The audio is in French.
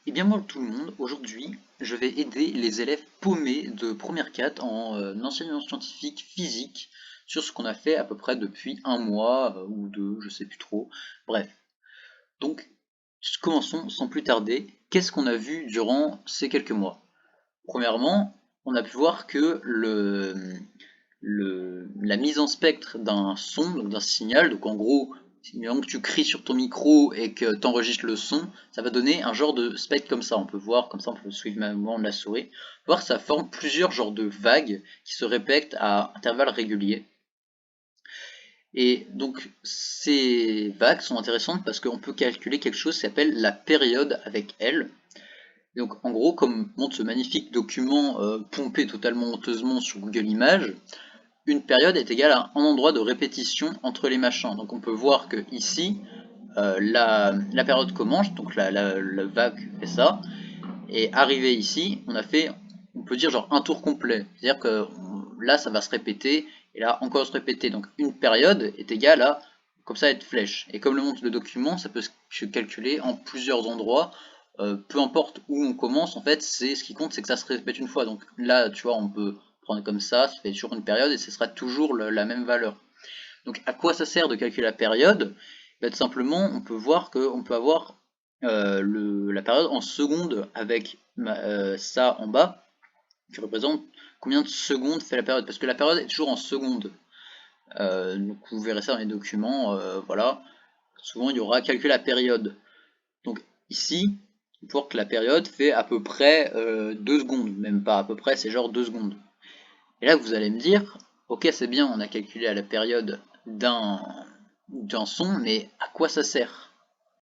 Et bien moi tout le monde, aujourd'hui je vais aider les élèves paumés de première 4 en enseignement scientifique physique sur ce qu'on a fait à peu près depuis un mois ou deux, je sais plus trop. Bref, donc commençons sans plus tarder. Qu'est-ce qu'on a vu durant ces quelques mois? Premièrement, on a pu voir que la mise en spectre d'un son, donc d'un signal, donc en gros, si que tu cries sur ton micro et que tu enregistres le son, ça va donner un genre de spectre comme ça. On peut voir, comme ça on peut suivre le mouvement de la souris, voir que ça forme plusieurs genres de vagues qui se répètent à intervalles réguliers. Et donc ces vagues sont intéressantes parce qu'on peut calculer quelque chose qui s'appelle la période avec L. Donc en gros, comme montre ce magnifique document pompé totalement honteusement sur Google Images, une période est égale à un endroit de répétition entre les machins. Donc on peut voir que ici, la période commence, donc la vague fait ça, et arrivé ici, on peut dire genre un tour complet. C'est-à-dire que là, ça va se répéter, et là encore se répéter. Donc une période est égale à, comme ça, être flèche. Et comme le montre le document, ça peut se calculer en plusieurs endroits. Peu importe où on commence, en fait, c'est ce qui compte, c'est que ça se répète une fois. Donc là, tu vois, on peut prendre comme ça fait toujours une période, et ce sera toujours la même valeur. Donc à quoi ça sert de calculer la période? Ben, tout simplement, on peut voir qu'on peut avoir la période en secondes avec ça en bas, qui représente combien de secondes fait la période, parce que la période est toujours en secondes. Donc vous verrez ça dans les documents, voilà. Souvent il y aura calculer la période. Donc ici, on peut voir que la période fait à peu près 2 secondes, même pas à peu près, c'est genre 2 secondes. Et là vous allez me dire, ok c'est bien, on a calculé à la période d'un son, mais à quoi ça sert?